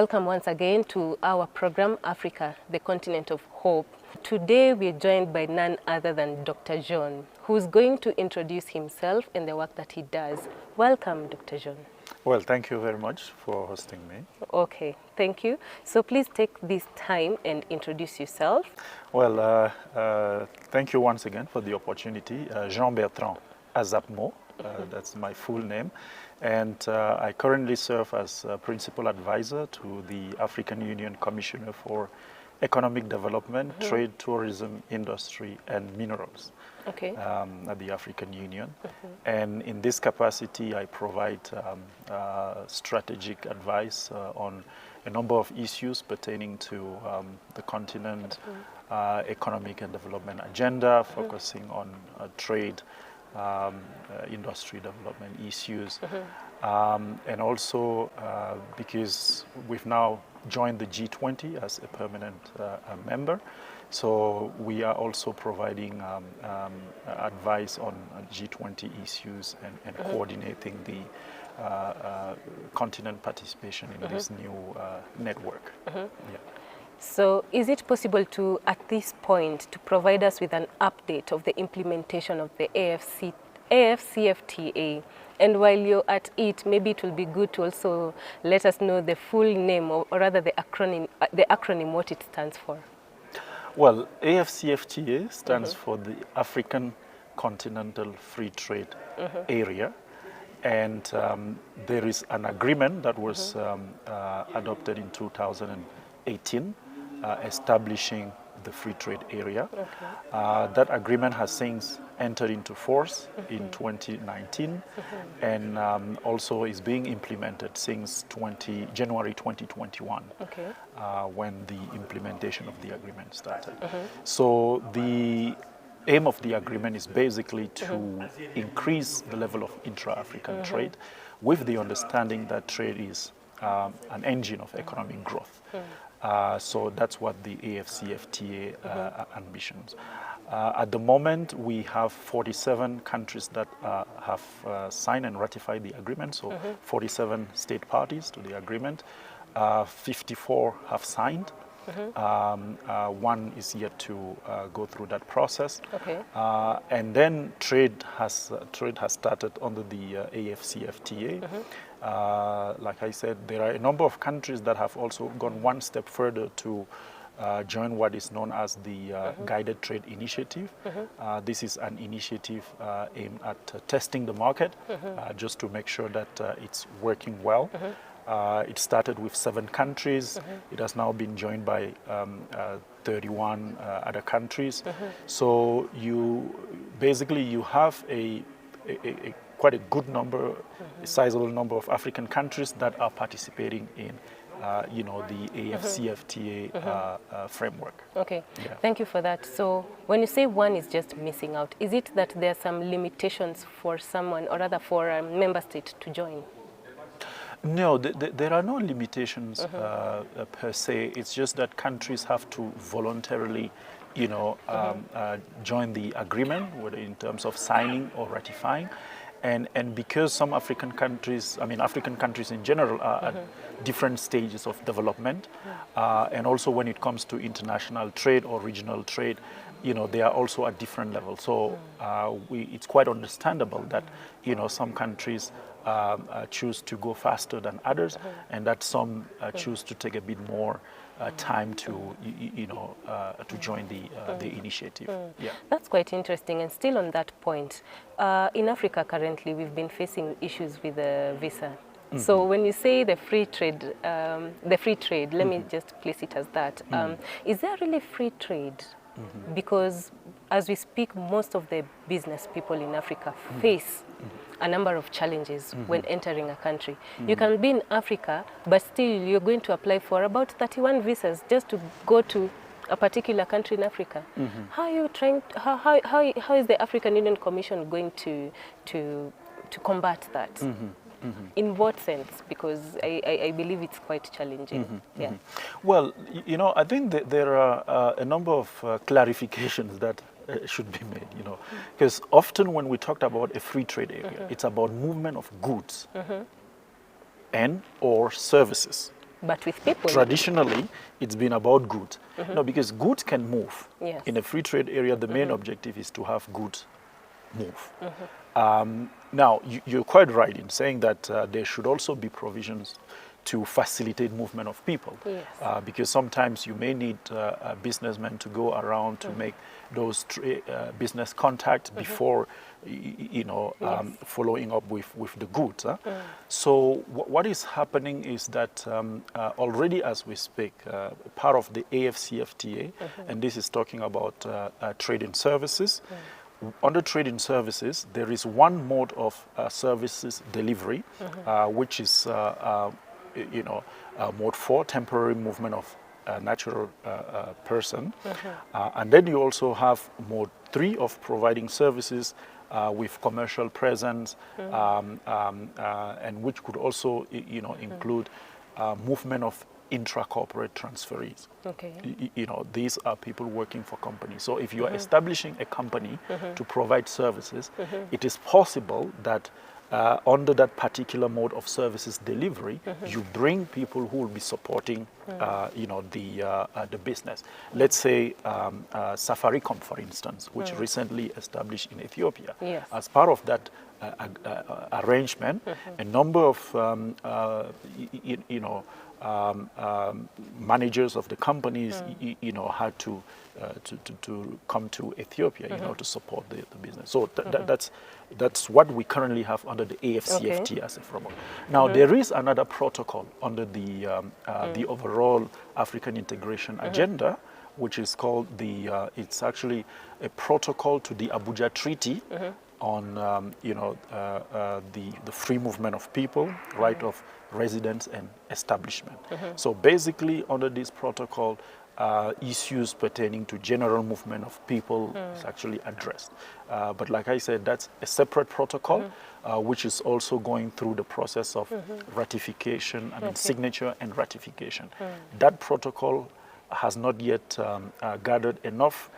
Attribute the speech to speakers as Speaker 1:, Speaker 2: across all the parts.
Speaker 1: Welcome once again to our program, Africa, the Continent of Hope. Today we're joined by none other than Dr. John, who's going to introduce himself and the work that he does. Welcome, Dr. John.
Speaker 2: Well, thank you very much for hosting me.
Speaker 1: Okay, thank you. So please take this time and introduce yourself.
Speaker 2: Well, thank you once again for the opportunity. Jean Bertrand Azapmo, that's my full name. And I currently serve as Principal Advisor to the African Union Commissioner for Economic Development, Trade, Tourism, Industry, and Minerals at the African Union. And in this capacity, I provide strategic advice on a number of issues pertaining to the continent, economic and development agenda, focusing on trade, industry development issues, and also because we've now joined the G20 as a permanent member, so we are also providing advice on G20 issues and coordinating the continent participation in this new network. Yeah.
Speaker 1: So is it possible to, at this point, to provide us with an update of the implementation of the AFCFTA? And while you're at it, maybe it will be good to also let us know the full name, or rather the acronym, what it stands for.
Speaker 2: Well, AFCFTA stands for the African Continental Free Trade Area. And there is an agreement that was adopted in 2018. Establishing the free trade area. That agreement has since entered into force in 2019 and also is being implemented since January 2021 when the implementation of the agreement started. So the aim of the agreement is basically to increase the level of intra-African trade with the understanding that trade is an engine of economic growth. So that's what the AFCFTA ambitions. At the moment, we have 47 countries that have signed and ratified the agreement, so 47 state parties to the agreement. 54 have signed. One is yet to go through that process. And then trade has started under the AFCFTA. Like I said, there are a number of countries that have also gone one step further to join what is known as the Guided Trade Initiative. This is an initiative aimed at testing the market, just to make sure that it's working well. It started with 7 countries. It has now been joined by 31 other countries. So you have quite a good number, a sizable number of African countries that are participating in, the AFCFTA framework.
Speaker 1: Okay, thank you for that. So when you say one is just missing out, is it that there are some limitations for someone, or rather for a member state to join?
Speaker 2: No, there are no limitations per se. It's just that countries have to voluntarily, join the agreement, whether in terms of signing or ratifying. And because some African countries, African countries in general, are at different stages of development, and also when it comes to international trade or regional trade, they are also at different levels. So it's quite understandable that, some countries choose to go faster than others, and that some choose to take a bit more time to, to join the initiative. Yeah.
Speaker 1: That's quite interesting. And still on that point, in Africa currently, we've been facing issues with the visa. So when you say the free trade, let me just place it as that. Is there really free trade? Because as we speak, most of the business people in Africa face a number of challenges when entering a country. You can be in Africa, but still you're going to apply for about 31 visas just to go to a particular country in Africa. How are you trying? How is the African Union Commission going to combat that? In what sense? Because I believe it's quite challenging. Yeah.
Speaker 2: Well, I think that there are a number of clarifications that should be made, because often when we talked about a free trade area, it's about movement of goods and or services.
Speaker 1: But with people,
Speaker 2: traditionally, it's been about goods. No, because goods can move.
Speaker 1: Yes.
Speaker 2: In a free trade area, the main objective is to have goods move. Now, you're quite right in saying that there should also be provisions to facilitate movement of people.
Speaker 1: Yes.
Speaker 2: Because sometimes you may need businessmen to go around to make those business contacts before, following up with the goods. So what is happening is that already as we speak, part of the AFCFTA, and this is talking about trade in services, under trade in services, there is one mode of services delivery, which is mode 4, temporary movement of a natural person. And then you also have mode 3 of providing services with commercial presence, and which could also include movement of intra-corporate transferees.
Speaker 1: Okay.
Speaker 2: These are people working for companies. So if you are establishing a company to provide services, it is possible that under that particular mode of services delivery, you bring people who will be supporting, the business. Let's say Safaricom, for instance, which recently established in Ethiopia.
Speaker 1: Yes.
Speaker 2: As part of that arrangement, a number of managers of the companies, had to come to Ethiopia, to support the business. So that's what we currently have under the AFCFTA as a framework. Now there is another protocol under the overall African integration agenda, which is called it's actually a protocol to the Abuja Treaty on the free movement of people, right of residence and establishment. So basically under this protocol, issues pertaining to general movement of people is actually addressed. But like I said, that's a separate protocol, which is also going through the process of ratification, signature and ratification. That protocol has not yet gathered enough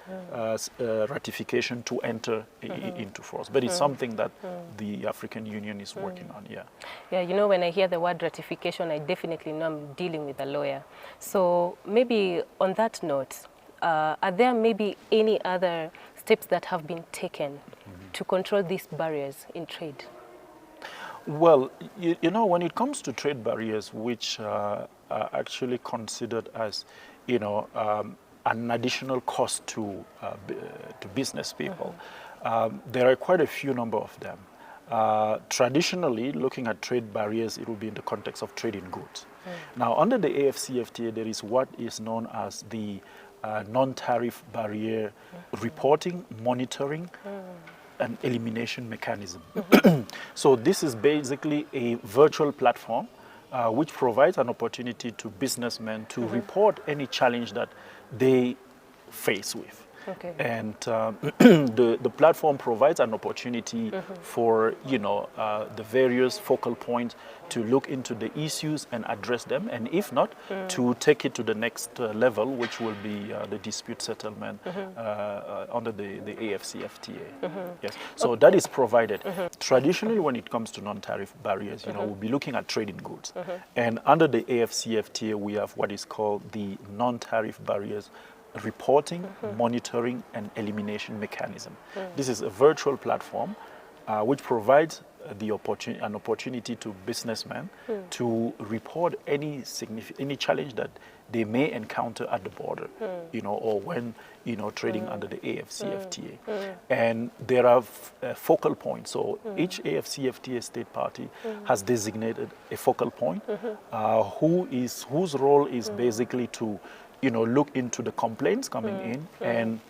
Speaker 2: ratification to enter into force. But it's something that the African Union is working on,
Speaker 1: Yeah, when I hear the word ratification, I definitely know I'm dealing with a lawyer. So maybe on that note, are there maybe any other steps that have been taken to control these barriers in trade?
Speaker 2: Well, when it comes to trade barriers, which are actually considered as an additional cost to business people, there are quite a few number of them. Traditionally, looking at trade barriers, it will be in the context of trade in goods. Now, under the AFCFTA, there is what is known as the non-tariff barrier reporting, monitoring, and elimination mechanism. So this is basically a virtual platform which provides an opportunity to businessmen to report any challenge that they face with.
Speaker 1: Okay.
Speaker 2: And the platform provides an opportunity for the various focal points to look into the issues and address them, and if not, to take it to the next level, which will be the dispute settlement under the AFCFTA. Yes, so that is provided. Traditionally, when it comes to non-tariff barriers, we'll be looking at trade in goods, and under the AFCFTA, we have what is called the non-tariff barriers reporting, monitoring, and elimination mechanism. This is a virtual platform which provides an opportunity to businessmen to report any challenge that they may encounter at the border, or when trading under the AFCFTA. And there are focal points. So each AFCFTA state party has designated a focal point whose role is basically to look into the complaints coming in and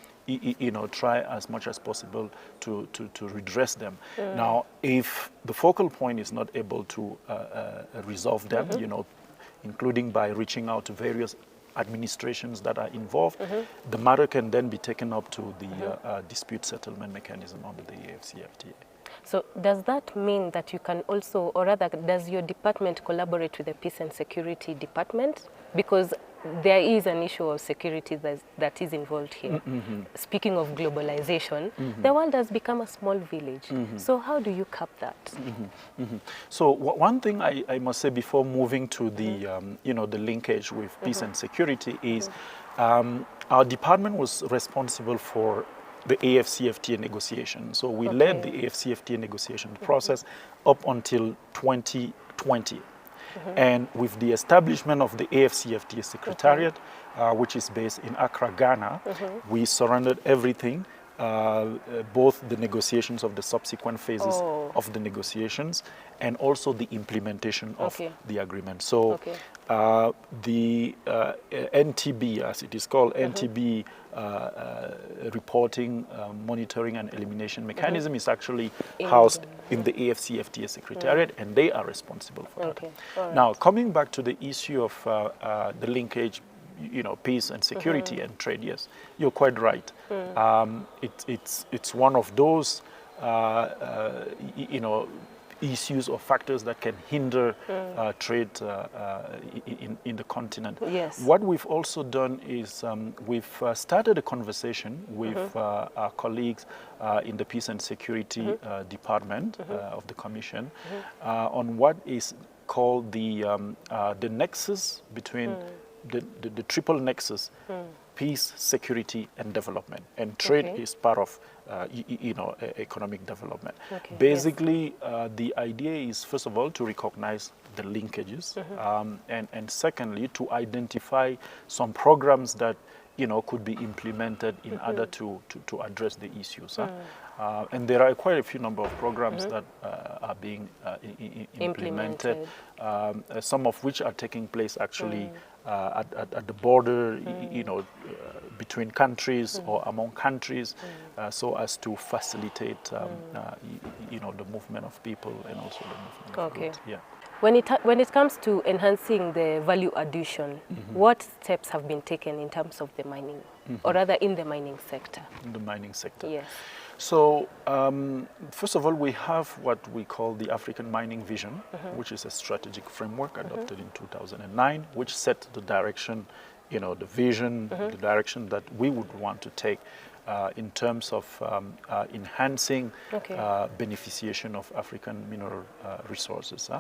Speaker 2: try as much as possible to redress them. Now, if the focal point is not able to resolve them, including by reaching out to various administrations that are involved, the matter can then be taken up to the dispute settlement mechanism under the AFCFTA.
Speaker 1: So does that mean that you can also, or rather, does your department collaborate with the Peace and Security Department? Because there is an issue of security that is involved here. Speaking of globalization, the world has become a small village. So how do you cap that?
Speaker 2: So one thing I must say before moving to the the linkage with peace and security is our department was responsible for the AFCFTA negotiation. So we led the AFCFTA negotiation process up until 2020. And with the establishment of the AFCFTA Secretariat, which is based in Accra, Ghana, we surrendered everything, both the negotiations of the subsequent phases of the negotiations and also the implementation of the agreement. So the NTB, as it is called, NTB reporting, monitoring and elimination mechanism is actually housed in the AFCFTA Secretariat, and they are responsible for that. Now, coming back to the issue of the linkage, peace and security and trade, yes, you're quite right. It's one of those, issues or factors that can hinder trade in the continent.
Speaker 1: Yes.
Speaker 2: What we've also done is we've started a conversation with our colleagues in the Peace and Security Department of the Commission on what is called the nexus between the triple nexus, peace, security, and development. And trade is part of, economic development. Basically, the idea is, first of all, to recognize the linkages, and secondly, to identify some programs that, could be implemented in order to address the issues. And there are quite a few number of programs that are being implemented, some of which are taking place actually at the border, between countries or among countries, so as to facilitate, the movement of people and also the movement of goods. Yeah.
Speaker 1: When it comes to enhancing the value addition, what steps have been taken in terms of the mining, or rather in the mining sector?
Speaker 2: In the mining sector.
Speaker 1: Yes.
Speaker 2: So, first of all, we have what we call the African Mining Vision, which is a strategic framework adopted in 2009, which set the direction, the vision, the direction that we would want to take in terms of enhancing beneficiation of African mineral resources.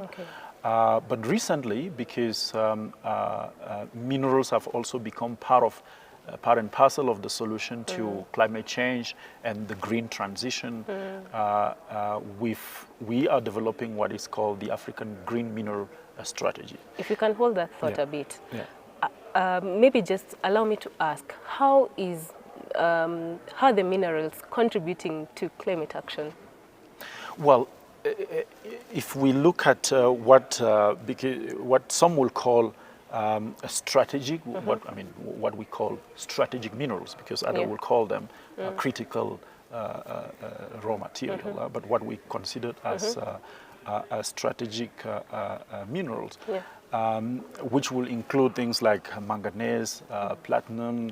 Speaker 2: But recently, because minerals have also become part and parcel of the solution to climate change and the green transition, we are developing what is called the African Green Mineral Strategy.
Speaker 1: If you can hold that thought a bit, maybe just allow me to ask, how are the minerals contributing to climate action?
Speaker 2: Well, if we look at what some will call strategic, what we call strategic minerals, because others will call them critical raw material, but what we consider as strategic minerals, which will include things like manganese, platinum,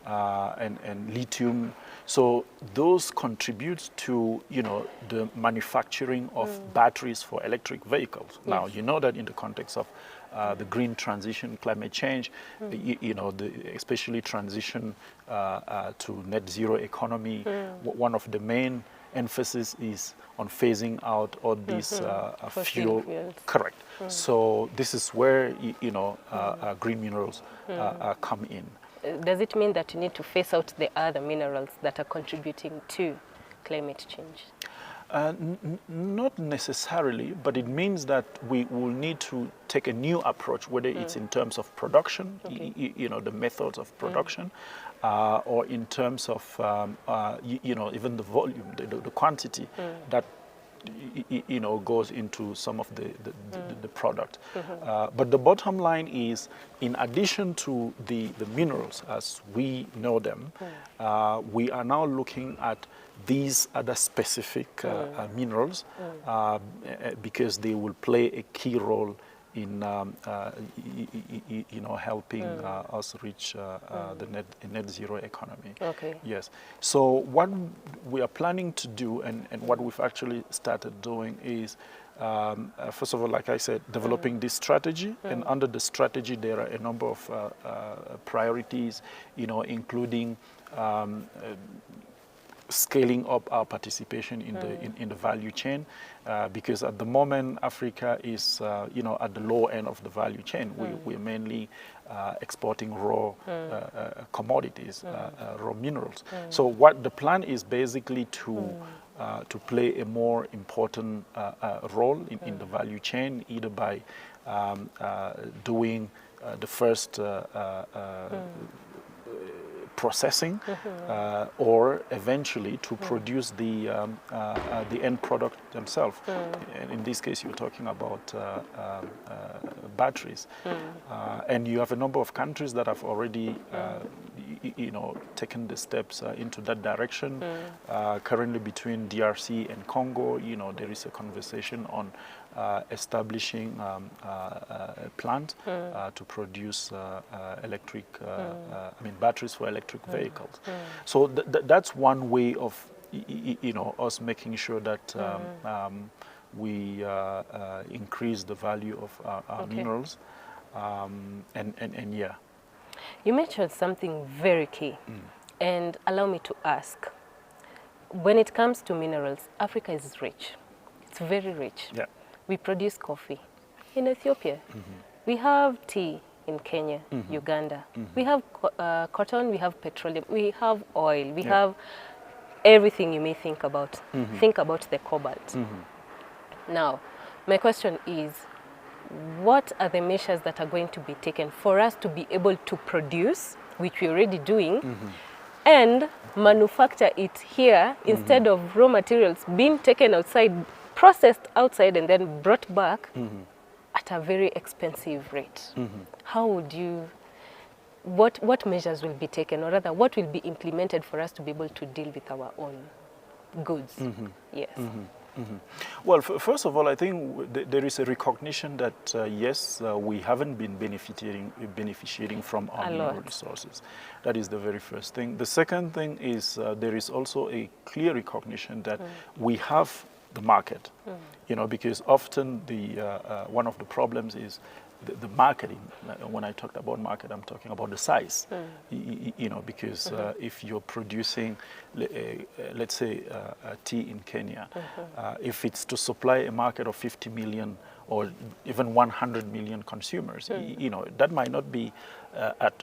Speaker 2: and lithium. So those contribute to, the manufacturing of batteries for electric vehicles. Now, you know that in the context of the green transition, climate change, especially transition to net zero economy, one of the main emphasis is on phasing out all these fuel. Correct. So this is where green minerals come in.
Speaker 1: Does it mean that you need to phase out the other minerals that are contributing to climate change?
Speaker 2: Not necessarily, but it means that we will need to take a new approach, whether it's in terms of production, the methods of production, or in terms of, even the volume, the quantity that goes into some of the product. But the bottom line is, in addition to the minerals as we know them, we are now looking at these other specific minerals because they will play a key role in helping us reach the net zero economy. Yes. So what we are planning to do, and what we've actually started doing, is first of all, like I said, developing this strategy, and under the strategy there are a number of priorities, including scaling up our participation in the value chain, because at the moment Africa is at the low end of the value chain. We're mainly exporting raw commodities, raw minerals. So what the plan is basically to play a more important role in the value chain, either by doing the first processing, or eventually to produce the end product themselves. And in this case, you're talking about batteries. And you have a number of countries that have already taken the steps into that direction. Currently, between DRC and Congo, there is a conversation on establishing a plant to produce batteries for electric vehicles. So that's one way of us making sure that we increase the value of our minerals. And yeah.
Speaker 1: You mentioned something very key, and allow me to ask. When it comes to minerals, Africa is rich. It's very rich.
Speaker 2: Yeah.
Speaker 1: We produce coffee in Ethiopia. We have tea in Kenya, Uganda. We have cotton, we have petroleum, we have oil, we have everything you may think about. Think about the cobalt. Now, my question is, what are the measures that are going to be taken for us to be able to produce, which we're already doing, and manufacture it here instead of raw materials being taken outside, processed outside, and then brought back at a very expensive rate? How would you, what measures will be taken, or rather what will be implemented for us to be able to deal with our own goods? Yes.
Speaker 2: Well, first of all, I think there is a recognition that yes, we haven't been beneficiating from our mineral resources. That is the very first thing. The second thing is there is also a clear recognition that we have the market, because often one of the problems is the marketing. When I talked about market, I'm talking about the size, because if you're producing, let's say, tea in Kenya, if it's to supply a market of 50 million or even 100 million consumers, that might not be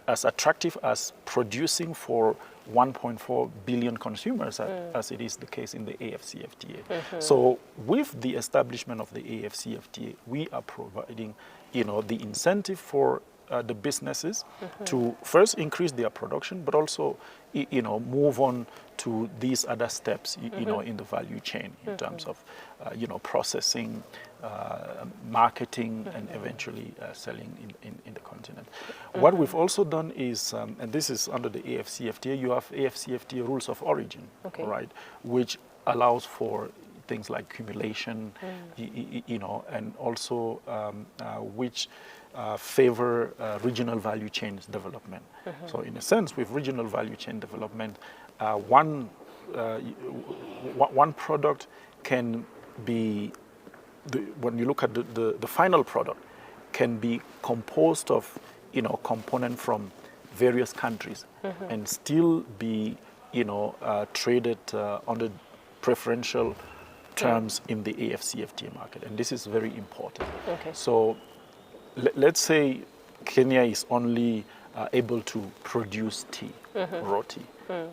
Speaker 2: as attractive as producing for 1.4 billion consumers, as it is the case in the AFCFTA. So with the establishment of the AFCFTA, we are providing the incentive for the businesses to first increase their production, but also move on to these other steps in the value chain in terms of processing, marketing, and eventually selling in the continent. What we've also done is, and this is under the AFCFTA, you have AFCFTA rules of origin, right, which allows for things like accumulation, and also which favor regional value chain development. So in a sense, with regional value chain development, one product can be, when you look at the final product, can be composed of component from various countries and still be traded under preferential terms in the AFCFTA market, and this is very important. So let's say Kenya is only able to produce tea, raw tea,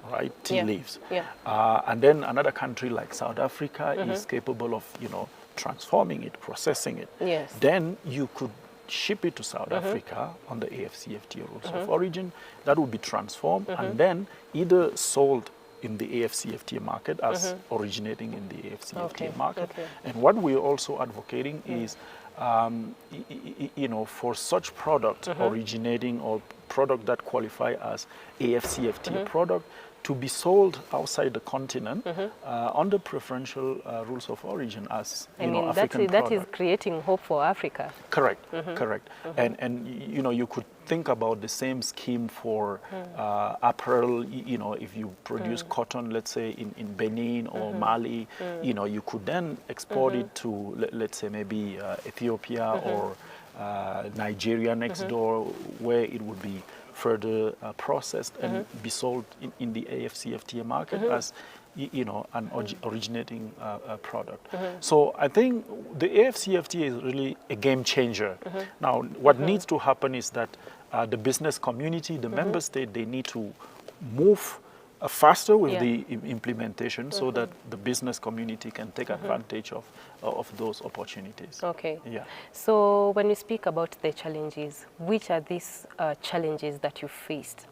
Speaker 2: right? Tea leaves. And then another country like South Africa is capable of, transforming it, processing it. Then you could ship it to South Africa on the AFCFTA rules of origin. That would be transformed and then either sold in the AFCFTA market as originating in the AFCFTA market. And what we're also advocating is, for such product originating or product that qualify as AFCFTA product to be sold outside the continent under preferential rules of origin as African
Speaker 1: that is creating hope for Africa.
Speaker 2: Correct, correct. And you could think about the same scheme for apparel. If you produce cotton, let's say in Benin or Mali, you could then export it to, let's say, maybe Ethiopia or Nigeria next door, where it would be further processed and be sold in the AFCFTA market as an originating product. So I think the AFCFTA is really a game changer. Now, what needs to happen is that the business community, the member state, they need to move faster with the implementation so that the business community can take advantage of those opportunities.
Speaker 1: Okay.
Speaker 2: Yeah.
Speaker 1: So when you speak about the challenges, which are these challenges that you faced,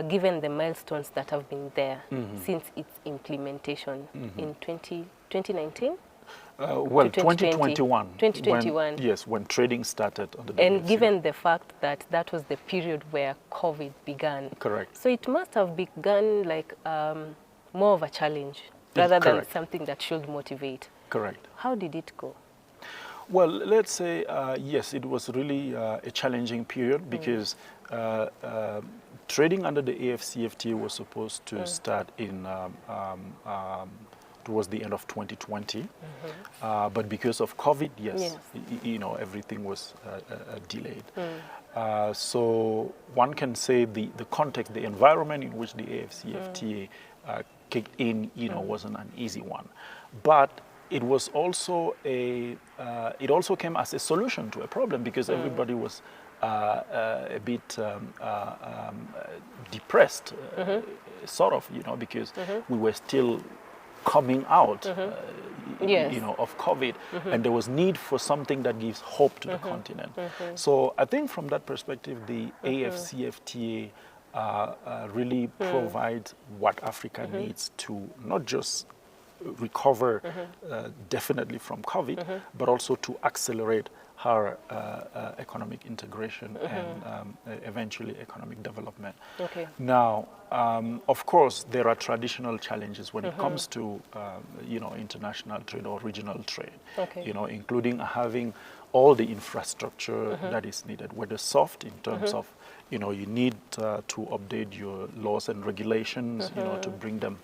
Speaker 1: given the milestones that have been there since its implementation in 2019?
Speaker 2: Well, 2021.
Speaker 1: 2021.
Speaker 2: When trading started on the
Speaker 1: And
Speaker 2: WFC.
Speaker 1: given the fact that that was the period where COVID began.
Speaker 2: Correct.
Speaker 1: So it must have begun like more of a challenge rather than
Speaker 2: Correct.
Speaker 1: something that should motivate.
Speaker 2: Correct.
Speaker 1: How did it go?
Speaker 2: Well, let's say, yes, it was really a challenging period because trading under the AFCFTA was supposed to start in towards the end of 2020, but because of COVID, everything was delayed. So one can say the context, the environment in which the AFCFTA kicked in, wasn't an easy one, but it was also it also came as a solution to a problem because everybody was a bit depressed, sort of, because we were still coming out, of COVID, and there was need for something that gives hope to the continent. So I think from that perspective, the AFCFTA really provides what Africa needs to not just recover definitely from COVID, but also to accelerate her economic integration and eventually economic development.
Speaker 1: Okay.
Speaker 2: Now, of course, there are traditional challenges when it comes to international trade or regional trade.
Speaker 1: Okay.
Speaker 2: Including having all the infrastructure that is needed, whether soft in terms of you need to update your laws and regulations, to bring them.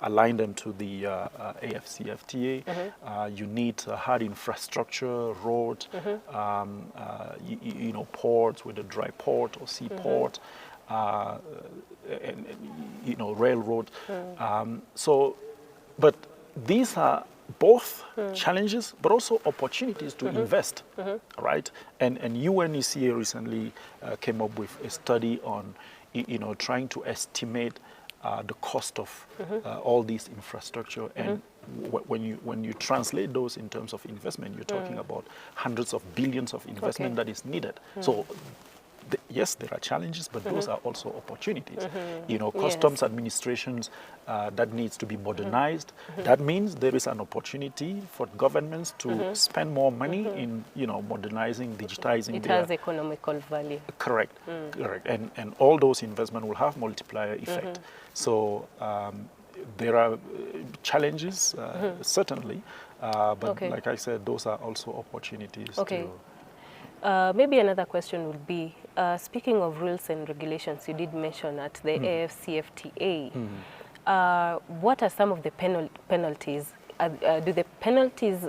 Speaker 2: Align them to the AFCFTA. You need hard infrastructure, road, ports, whether dry port or sea port, and railroad. But these are both challenges, but also opportunities to invest, right? And UNECA recently came up with a study on, trying to estimate the cost of all these infrastructure, and when you translate those in terms of investment, you're talking about hundreds of billions of investment that is needed. So yes, there are challenges, but those are also opportunities. Customs administrations that needs to be modernized. That means there is an opportunity for governments to spend more money in modernizing, digitizing.
Speaker 1: It has economical value.
Speaker 2: Correct, correct, and all those investment will have multiplier effect. So there are challenges, certainly, but like I said, those are also opportunities.
Speaker 1: Okay. Maybe another question would be, speaking of rules and regulations, you did mention at the AFCFTA, what are some of the penalties? Do the penalties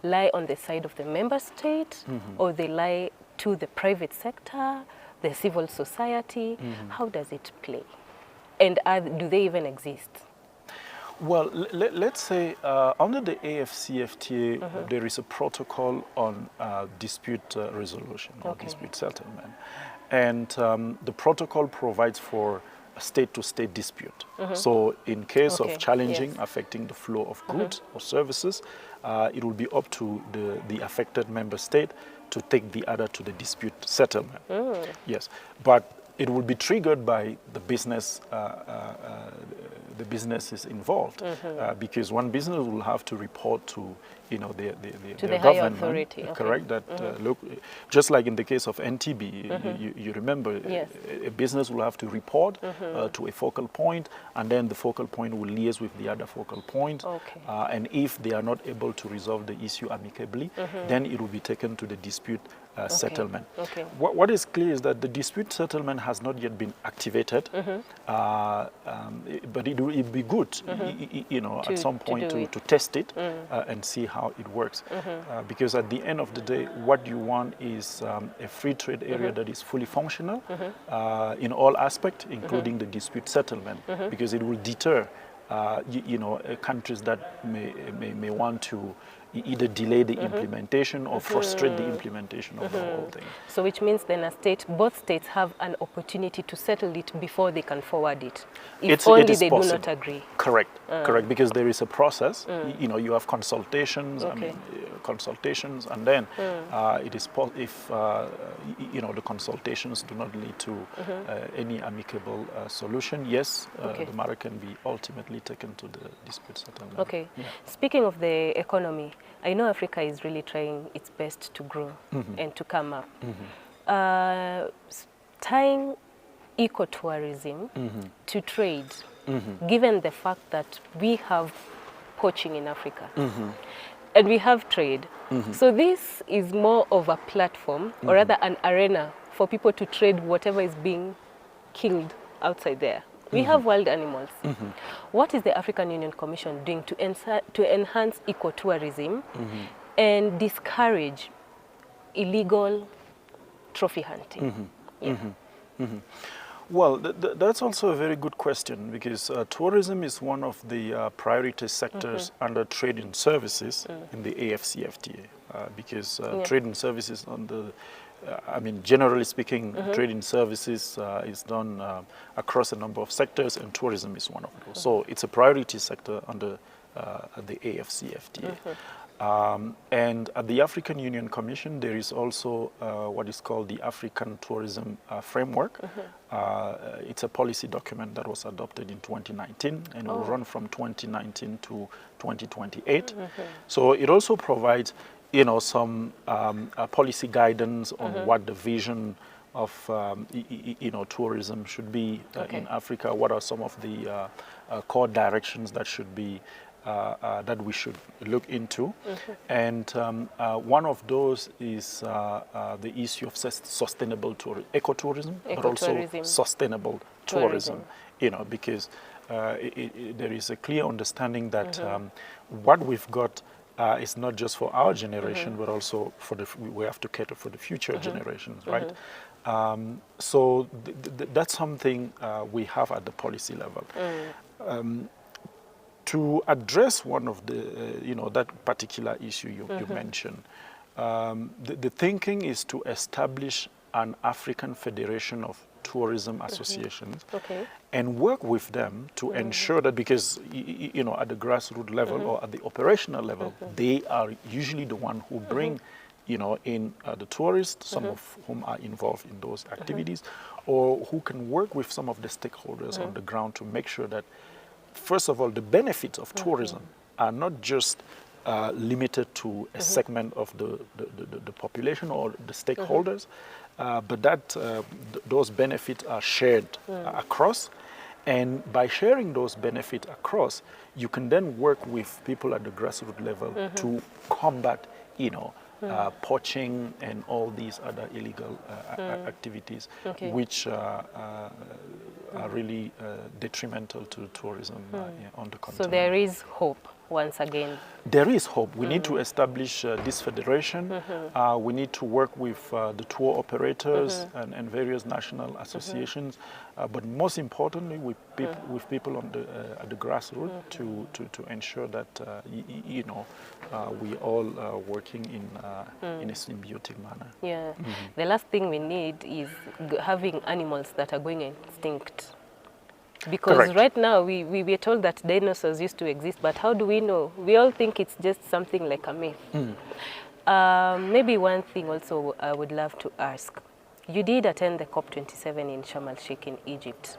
Speaker 1: lie on the side of the member state, or they lie to the private sector, the civil society? How does it play? And do they even exist?
Speaker 2: Well, let's say under the AFCFTA, there is a protocol on dispute resolution or dispute settlement. And the protocol provides for a state-to-state dispute. So in case of challenging, affecting the flow of goods or services, it will be up to the affected member state to take the other to the dispute settlement. Yes, but it will be triggered by the business the businesses involved, because one business will have to report to their
Speaker 1: the higher
Speaker 2: government,
Speaker 1: authority. Okay.
Speaker 2: correct? That look, just like in the case of NTB, you remember,
Speaker 1: Yes.
Speaker 2: a business will have to report to a focal point, and then the focal point will liaise with the other focal point.
Speaker 1: Okay.
Speaker 2: And if they are not able to resolve the issue amicably, then it will be taken to the dispute settlement.
Speaker 1: Okay.
Speaker 2: What is clear is that the dispute settlement has not yet been activated, but it will be good, at some point to test it and see how it works. Because at the end of the day, what you want is a free trade area that is fully functional in all aspects, including the dispute settlement, because it will deter countries that may want to either delay the implementation or frustrate the implementation of the whole thing.
Speaker 1: So which means then both states have an opportunity to settle it before they can forward it, if only they do not agree.
Speaker 2: Correct, correct, because there is a process. You have consultations, consultations, and then it is if the consultations do not lead to any amicable solution, yes, the matter can be ultimately taken to the dispute settlement.
Speaker 1: Okay. Yeah. Speaking of the economy, I know Africa is really trying its best to grow and to come up. Tying ecotourism to trade, given the fact that we have poaching in Africa and we have trade. So this is more of a platform, or rather an arena for people to trade whatever is being killed outside there. We have wild animals. What is the African Union Commission doing to enhance ecotourism and discourage illegal trophy hunting?
Speaker 2: Well, that's also a very good question, because tourism is one of the priority sectors under trade and services in the AFCFTA, because trade and services generally speaking, trade and services is done across a number of sectors, and tourism is one of those. So it's a priority sector under the AFCFTA. And at the African Union Commission, there is also what is called the African Tourism Framework. It's a policy document that was adopted in 2019, and it will run from 2019 to 2028. So it also provides some policy guidance on what the vision of tourism should be in Africa. What are some of the core directions that should be that we should look into? And one of those is the issue of sustainable ecotourism, but also sustainable tourism. Because there is a clear understanding that what we've got is not just for our generation, but also for we have to cater for the future generations, right? So that's something we have at the policy level. To address one of the, that particular issue you mentioned, the thinking is to establish an African Federation of Tourism Associations and work with them to ensure that, because at the grassroots level or at the operational level, they are usually the one who bring in the tourists, some of whom are involved in those activities, or who can work with some of the stakeholders on the ground to make sure that, first of all, the benefits of tourism are not just limited to a segment of the population or the stakeholders, but that those benefits are shared across. And by sharing those benefits across, you can then work with people at the grassroots level to combat, poaching and all these other illegal activities, which are really detrimental to tourism on the continent.
Speaker 1: So there is hope, once again.
Speaker 2: There is hope. We need to establish this federation. We need to work with the tour operators and various national associations, but most importantly with people on at the grassroots to ensure that we all are working in a symbiotic manner.
Speaker 1: Yeah. The last thing we need is having animals that are going extinct. Because right now we are told that dinosaurs used to exist, but how do we know? We all think it's just something like a myth. Maybe one thing also I would love to ask. You did attend the COP27 in Sharm el-Sheikh in Egypt.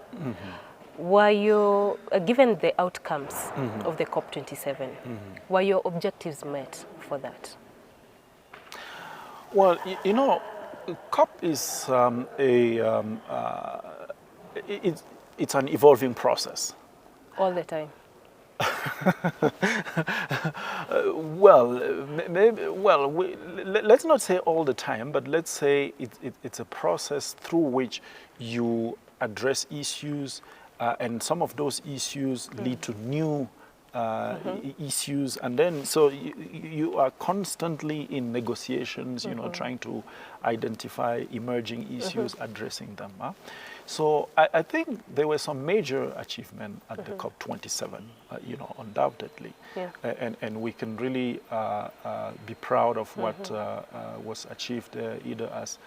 Speaker 1: were your, given the outcomes of the COP27, were your objectives met for that?
Speaker 2: Well, you know, COP is it's an evolving process.
Speaker 1: All the time.
Speaker 2: Let's not say all the time, but let's say it's a process through which you address issues, and some of those issues lead to new issues, and then so you are constantly in negotiations, you know, trying to identify emerging issues, addressing them. So I think there were some major achievements at the COP27, you know, undoubtedly, and we can really be proud of what was achieved either as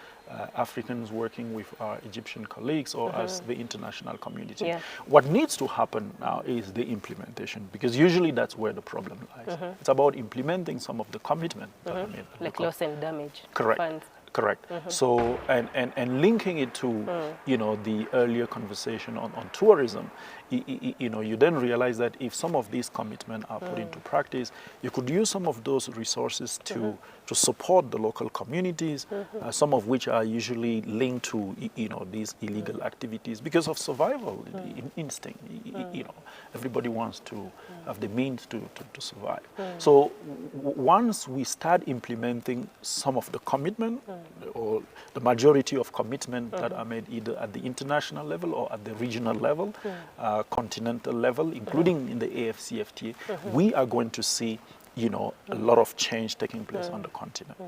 Speaker 2: Africans working with our Egyptian colleagues or as the international community.
Speaker 1: Yeah.
Speaker 2: What needs to happen now is the implementation, because usually that's where the problem lies. It's about implementing some of the commitment that are made.
Speaker 1: Like loss and damage.
Speaker 2: Correct.
Speaker 1: Funds.
Speaker 2: Correct. So, and linking it to, you know, the earlier conversation on tourism, you know, you then realize that if some of these commitments are put into practice, you could use some of those resources to support the local communities, some of which are usually linked to, you know, these illegal activities because of survival instinct. You know, everybody wants to have the means to survive. So once we start implementing some of the commitment, or the majority of commitment that are made either at the international level or at the regional level, continental level, including in the AFCFTA, we are going to see, you know, a lot of change taking place on the continent.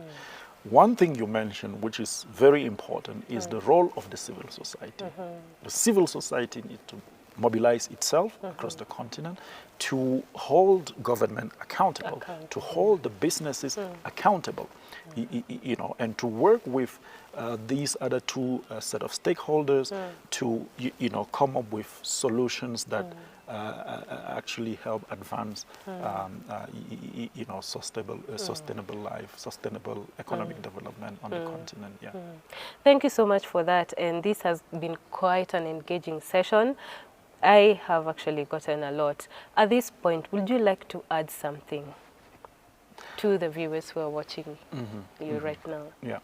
Speaker 2: One thing you mentioned, which is very important, is the role of the civil society. The civil society needs to mobilize itself across the continent to hold government accountable, to hold the businesses accountable, you know, and to work with these other two set of stakeholders to, you know, come up with solutions that actually help advance, you know, sustainable life, sustainable economic development on the continent. Yeah.
Speaker 1: Thank you so much for that, and this has been quite an engaging session. I have actually gotten a lot. At this point, would you like to add something to the viewers who are watching you right now?
Speaker 2: Yeah.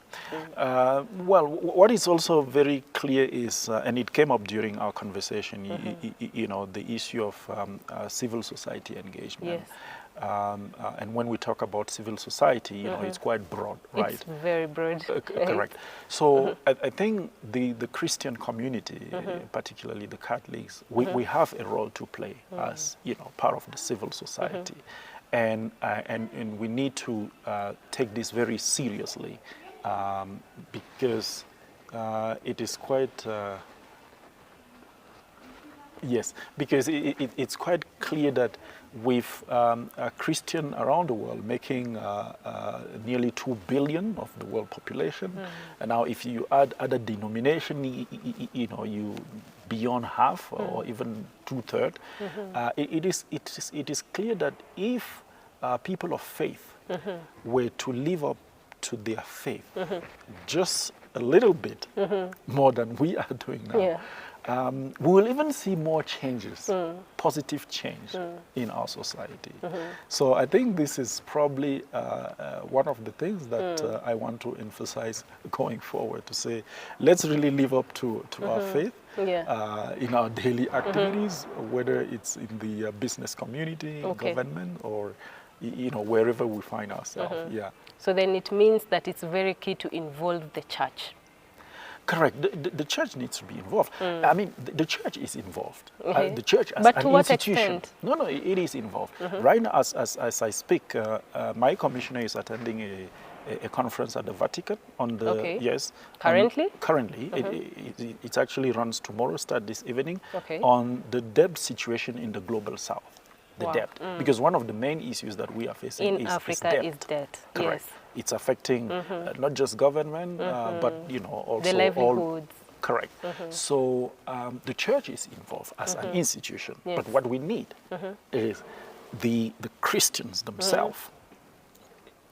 Speaker 2: Well, what is also very clear is, and it came up during our conversation, you know, the issue of civil society engagement.
Speaker 1: Yes.
Speaker 2: And when we talk about civil society, you know, it's quite broad, right?
Speaker 1: It's very broad.
Speaker 2: Correct. So I think the Christian community, particularly the Catholics, we have a role to play as, you know, part of the civil society. And we need to take this very seriously, because it is quite... Yes, because it's quite clear that with a Christian around the world making nearly 2 billion of the world population, and now if you add other denomination, you know, you beyond half or even 2/3, it is clear that if people of faith were to live up to their faith just a little bit more than we are doing now, we will even see more changes, positive change in our society. So I think this is probably one of the things that I want to emphasize going forward, to say, let's really live up to our faith in our daily activities, whether it's in the business community, government, or, you know, wherever we find ourselves.
Speaker 1: So then it means that it's very key to involve the church.
Speaker 2: Correct. The church needs to be involved. I mean, the church is involved. The church as
Speaker 1: but
Speaker 2: an
Speaker 1: to what
Speaker 2: institution.
Speaker 1: Extent?
Speaker 2: No, it is involved. Right now, as I speak, my commissioner is attending a conference at the Vatican on the
Speaker 1: Currently?
Speaker 2: Currently, it actually runs tomorrow, start this evening, on the debt situation in the global south. The debt, because one of the main issues that we are facing
Speaker 1: in Africa
Speaker 2: is debt.
Speaker 1: Correct.
Speaker 2: Yes. It's affecting not just government, but, you know, also
Speaker 1: the livelihoods.
Speaker 2: Correct. So the church is involved as an institution, but what we need is the Christians themselves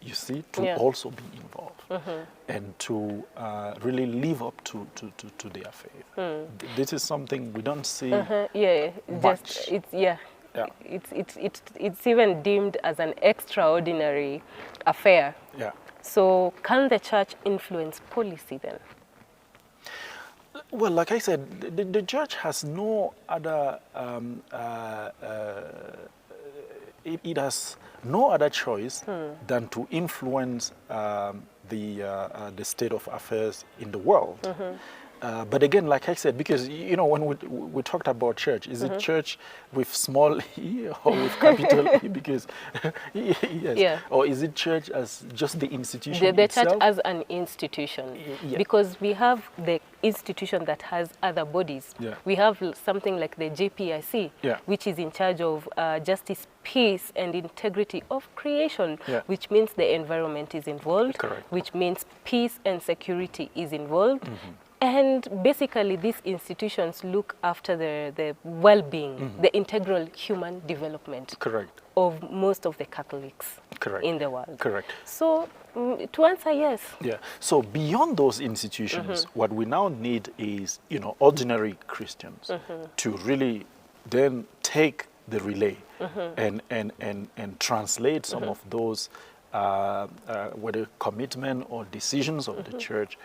Speaker 2: you see, to also be involved and to really live up to their faith. This is something we don't see much.
Speaker 1: It's even deemed as an extraordinary affair.
Speaker 2: Yeah.
Speaker 1: So can the church influence policy then?
Speaker 2: Well, like I said, the church has no other, it has no other choice than to influence the state of affairs in the world. But again, like I said, because, you know, when we talked about church, is it church with small e or with capital E? Because, or is it church as just the institution
Speaker 1: the
Speaker 2: itself?
Speaker 1: church as an institution. Because we have the institution that has other bodies. We have something like the JPIC, which is in charge of justice, peace, and integrity of creation, which means the environment is involved, which means peace and security is involved. And basically, these institutions look after the well-being, the integral human development of most of the Catholics in the world. So, to answer, yes.
Speaker 2: So beyond those institutions, what we now need is, you know, ordinary Christians to really then take the relay and translate some of those whether commitment or decisions of the church,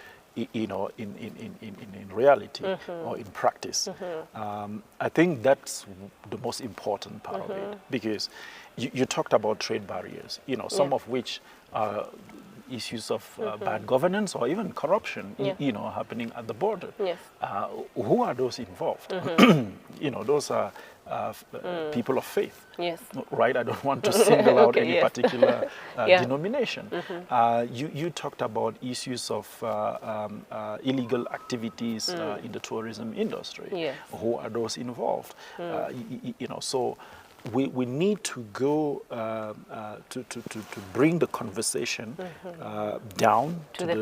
Speaker 2: you know, in reality or in practice. I think that's the most important part of it, because you talked about trade barriers, you know, some of which are issues of bad governance or even corruption, you know, happening at the border. Who are those involved? You know, those are people of faith, right? I don't want to single out any particular denomination. You talked about issues of illegal activities in the tourism industry. Who are those involved? You know, so we need to go to bring the conversation down to the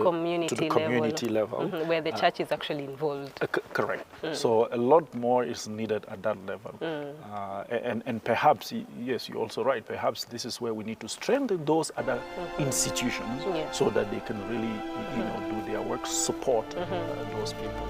Speaker 2: community level,
Speaker 1: where the church is actually involved.
Speaker 2: Correct. So a lot more is needed at that level. And perhaps, yes, you're also right, perhaps this is where we need to strengthen those other institutions so that they can really, you know, do their work, support those people.